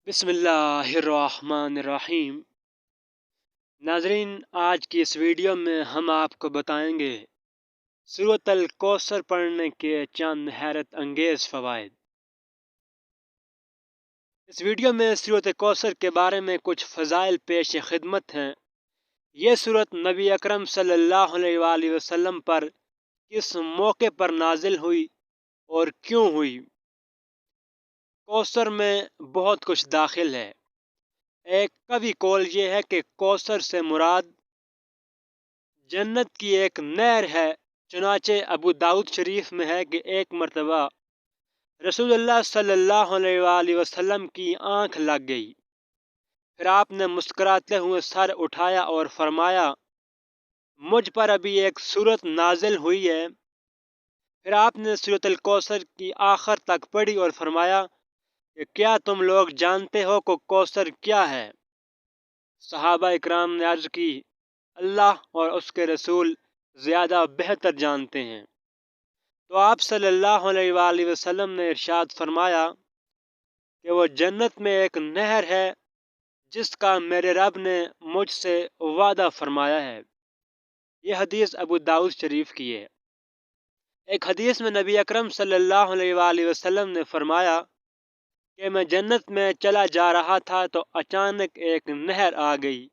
بسم اللہ الرحمن الرحیم۔ ناظرین، آج کی اس ویڈیو میں ہم آپ کو بتائیں گے سورۃ الکوثر پڑھنے کے چند حیرت انگیز فوائد۔ اس ویڈیو میں سورۃ کوثر کے بارے میں کچھ فضائل پیش خدمت ہیں۔ یہ سورۃ نبی اکرم صلی اللہ علیہ وآلہ وسلم پر کس موقع پر نازل ہوئی اور کیوں ہوئی؟ کوثر میں بہت کچھ داخل ہے۔ ایک قوی قول یہ ہے کہ کوثر سے مراد جنت کی ایک نہر ہے۔ چنانچہ ابو داؤد شریف میں ہے کہ ایک مرتبہ رسول اللہ صلی اللہ علیہ وآلہ وسلم کی آنکھ لگ گئی، پھر آپ نے مسکراتے ہوئے سر اٹھایا اور فرمایا، مجھ پر ابھی ایک سورت نازل ہوئی ہے۔ پھر آپ نے سورۃ الکوثر کی آخر تک پڑھی اور فرمایا کہ کیا تم لوگ جانتے ہو کہ کوثر کیا ہے؟ صحابہ اکرام نے عرض کی، اللہ اور اس کے رسول زیادہ بہتر جانتے ہیں۔ تو آپ صلی اللہ علیہ وآلہ وسلم نے ارشاد فرمایا کہ وہ جنت میں ایک نہر ہے جس کا میرے رب نے مجھ سے وعدہ فرمایا ہے۔ یہ حدیث ابو داؤد شریف کی ہے۔ ایک حدیث میں نبی اکرم صلی اللہ علیہ وآلہ وسلم نے فرمایا کہ میں جنت میں چلا جا رہا تھا تو اچانک ایک نہر آ گئی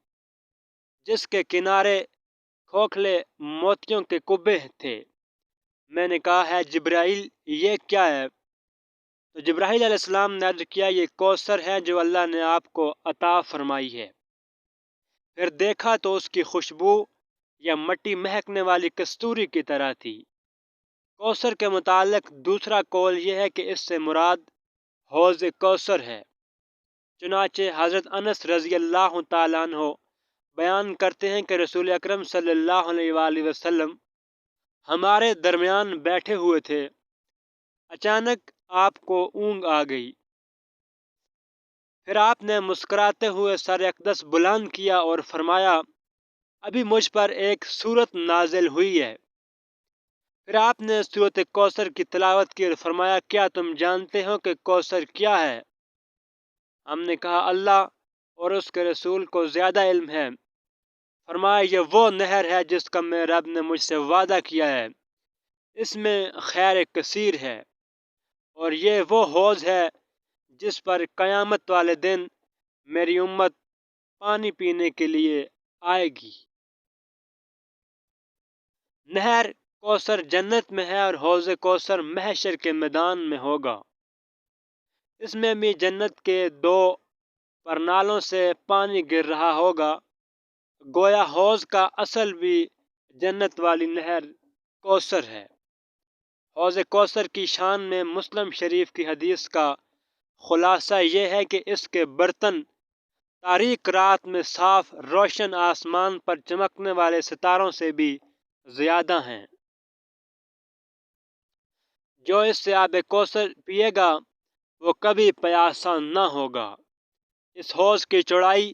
جس کے کنارے کھوکھلے موتیوں کے کبے تھے۔ میں نے کہا، ہے جبرائیل، یہ کیا ہے؟ تو جبرائیل علیہ السلام نے عرض کیا، یہ کوثر ہے جو اللہ نے آپ کو عطا فرمائی ہے۔ پھر دیکھا تو اس کی خوشبو یا مٹی مہکنے والی کستوری کی طرح تھی۔ کوثر کے متعلق دوسرا قول یہ ہے کہ اس سے مراد حوض کوثر ہے۔ چنانچہ حضرت انس رضی اللہ تعالیٰ عنہ بیان کرتے ہیں کہ رسول اکرم صلی اللہ علیہ وآلہ وسلم ہمارے درمیان بیٹھے ہوئے تھے، اچانک آپ کو اونگ آ گئی، پھر آپ نے مسکراتے ہوئے سر اقدس بلند کیا اور فرمایا، ابھی مجھ پر ایک سورت نازل ہوئی ہے۔ پھر آپ نے سورۃ کوثر کی تلاوت کی اور فرمایا، کیا تم جانتے ہو کہ کوثر کیا ہے؟ ہم نے کہا، اللہ اور اس کے رسول کو زیادہ علم ہے۔ فرمایا، یہ وہ نہر ہے جس کا میرے رب نے مجھ سے وعدہ کیا ہے، اس میں خیر کثیر ہے، اور یہ وہ حوض ہے جس پر قیامت والے دن میری امت پانی پینے کے لیے آئے گی۔ نہر کوثر جنت میں ہے اور حوض کوثر محشر کے میدان میں ہوگا۔ اس میں بھی جنت کے دو پرنالوں سے پانی گر رہا ہوگا۔ گویا حوض کا اصل بھی جنت والی نہر کوثر ہے۔ حوض کوثر کی شان میں مسلم شریف کی حدیث کا خلاصہ یہ ہے کہ اس کے برتن تاریک رات میں صاف روشن آسمان پر چمکنے والے ستاروں سے بھی زیادہ ہیں۔ جو اس سے آب کوثر پیے گا وہ کبھی پیاسا نہ ہوگا۔ اس حوض کی چوڑائی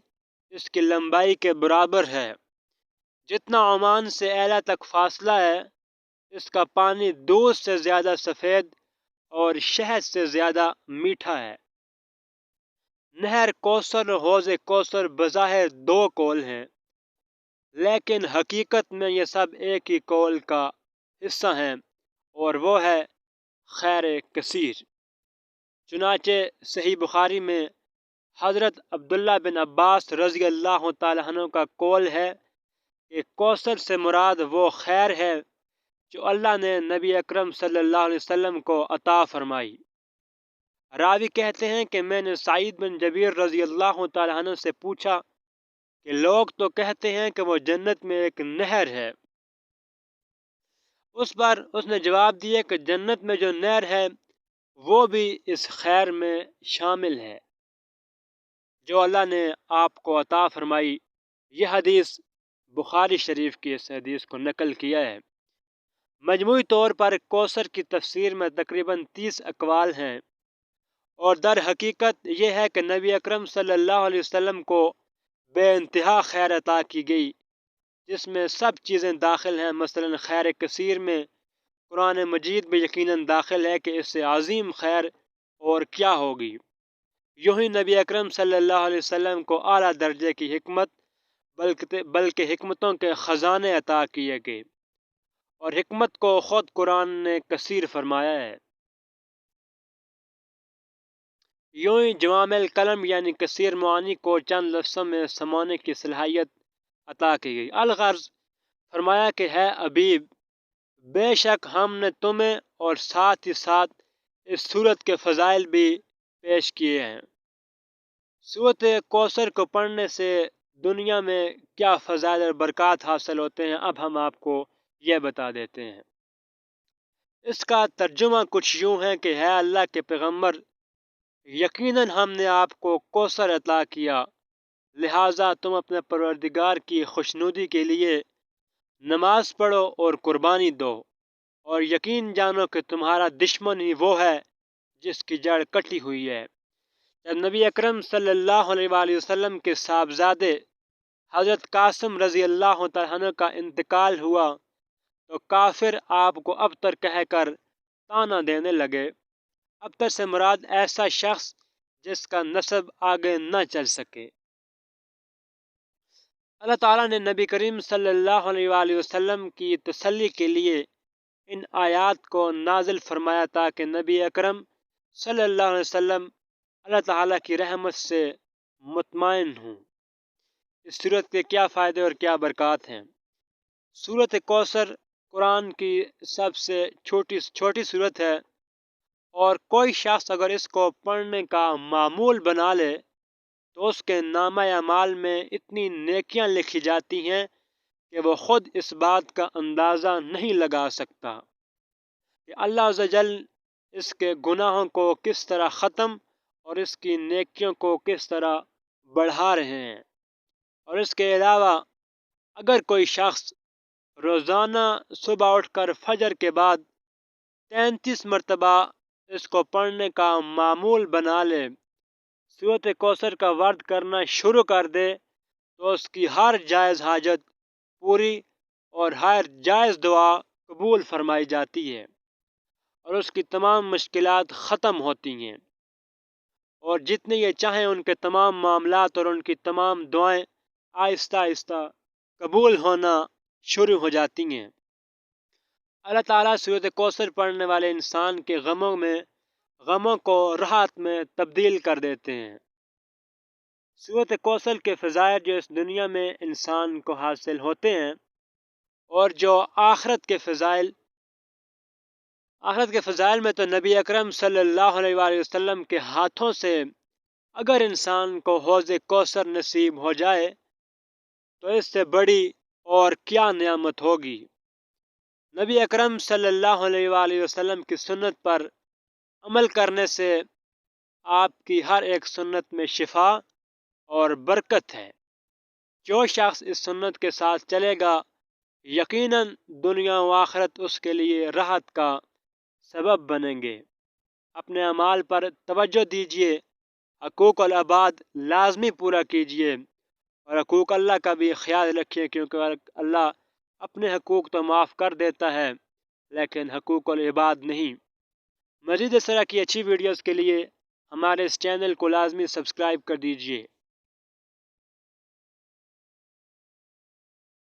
اس کی لمبائی کے برابر ہے۔ جتنا عمان سے ایلا تک فاصلہ ہے، اس کا پانی دودھ سے زیادہ سفید اور شہد سے زیادہ میٹھا ہے۔ نہر کوثر اور حوض کوثر بظاہر دو قول ہیں، لیکن حقیقت میں یہ سب ایک ہی قول کا حصہ ہیں، اور وہ ہے خیر کثیر۔ چنانچہ صحیح بخاری میں حضرت عبداللہ بن عباس رضی اللہ تعالیٰ عنہ کا قول ہے کہ کوثر سے مراد وہ خیر ہے جو اللہ نے نبی اکرم صلی اللہ علیہ وسلم کو عطا فرمائی۔ راوی کہتے ہیں کہ میں نے سعید بن جبیر رضی اللہ تعالیٰ عنہ سے پوچھا کہ لوگ تو کہتے ہیں کہ وہ جنت میں ایک نہر ہے۔ اس پر اس نے جواب دیا کہ جنت میں جو نہر ہے وہ بھی اس خیر میں شامل ہے جو اللہ نے آپ کو عطا فرمائی۔ یہ حدیث بخاری شریف کی اس حدیث کو نقل کیا ہے۔ مجموعی طور پر کوثر کی تفسیر میں تقریباً 30 اقوال ہیں، اور در حقیقت یہ ہے کہ نبی اکرم صلی اللہ علیہ وسلم کو بے انتہا خیر عطا کی گئی جس میں سب چیزیں داخل ہیں۔ مثلا خیر کثیر میں قرآن مجید بھی یقیناً داخل ہے کہ اس سے عظیم خیر اور کیا ہوگی۔ یوں ہی نبی اکرم صلی اللہ علیہ وسلم کو اعلیٰ درجے کی حکمت بلکہ حکمتوں کے خزانے عطا کیے گئے، اور حکمت کو خود قرآن نے کثیر فرمایا ہے۔ یوں ہی جوامع الکلم یعنی کثیر معانی کو چند لفظوں میں سمانے کی صلاحیت عطا کی گئی۔ الغرض فرمایا کہ ہے حبیب، بے شک ہم نے تمہیں اور ساتھ ہی ساتھ اس صورت کے فضائل بھی پیش کیے ہیں۔ سورۃ کوثر کو پڑھنے سے دنیا میں کیا فضائل اور برکات حاصل ہوتے ہیں، اب ہم آپ کو یہ بتا دیتے ہیں۔ اس کا ترجمہ کچھ یوں ہے کہ ہے اللہ کے پیغمبر، یقیناً ہم نے آپ کو کوثر عطا کیا، لہٰذا تم اپنے پروردگار کی خوشنودی کے لیے نماز پڑھو اور قربانی دو، اور یقین جانو کہ تمہارا دشمن ہی وہ ہے جس کی جڑ کٹی ہوئی ہے۔ جب نبی اکرم صلی اللہ علیہ وآلہ وسلم کے صاحبزادے حضرت قاسم رضی اللہ تعالیٰ عنہ کا انتقال ہوا تو کافر آپ کو ابتر کہہ کر طعنہ دینے لگے۔ ابتر سے مراد ایسا شخص جس کا نسب آگے نہ چل سکے۔ اللہ تعالیٰ نے نبی کریم صلی اللہ علیہ وآلہ وسلم کی تسلی کے لیے ان آیات کو نازل فرمایا تاکہ نبی اکرم صلی اللہ علیہ وسلم اللہ تعالیٰ کی رحمت سے مطمئن ہوں۔ اس صورت کے کیا فائدے اور کیا برکات ہیں؟ سورۃ کوثر قرآن کی سب سے چھوٹی صورت ہے، اور کوئی شخص اگر اس کو پڑھنے کا معمول بنا لے تو اس کے نامہ اعمال میں اتنی نیکیاں لکھی جاتی ہیں کہ وہ خود اس بات کا اندازہ نہیں لگا سکتا کہ اللہ عز و جل اس کے گناہوں کو کس طرح ختم اور اس کی نیکیوں کو کس طرح بڑھا رہے ہیں۔ اور اس کے علاوہ اگر کوئی شخص روزانہ صبح اٹھ کر فجر کے بعد 33 مرتبہ اس کو پڑھنے کا معمول بنا لے، سورۃ کوثر کا ورد کرنا شروع کر دے، تو اس کی ہر جائز حاجت پوری اور ہر جائز دعا قبول فرمائی جاتی ہے، اور اس کی تمام مشکلات ختم ہوتی ہیں، اور جتنے یہ چاہیں ان کے تمام معاملات اور ان کی تمام دعائیں آہستہ آہستہ قبول ہونا شروع ہو جاتی ہیں۔ اللہ تعالیٰ سورۃ کوثر پڑھنے والے انسان کے غموں کو راحت میں تبدیل کر دیتے ہیں۔ سورۃ کوثر کے فضائل جو اس دنیا میں انسان کو حاصل ہوتے ہیں، اور جو آخرت کے فضائل میں تو نبی اکرم صلی اللہ علیہ وآلہ وسلم کے ہاتھوں سے اگر انسان کو حوض کوثر نصیب ہو جائے تو اس سے بڑی اور کیا نعمت ہوگی۔ نبی اکرم صلی اللہ علیہ وآلہ وسلم کی سنت پر عمل کرنے سے آپ کی ہر ایک سنت میں شفا اور برکت ہے۔ جو شخص اس سنت کے ساتھ چلے گا یقیناً دنیا و آخرت اس کے لیے راحت کا سبب بنیں گے۔ اپنے اعمال پر توجہ دیجیے، حقوق العباد لازمی پورا کیجیے، اور حقوق اللہ کا بھی خیال رکھیے، کیونکہ اللہ اپنے حقوق تو معاف کر دیتا ہے لیکن حقوق العباد نہیں۔ مزید اس طرح کی اچھی ویڈیوز کے لیے ہمارے اس چینل کو لازمی سبسکرائب کر دیجیے۔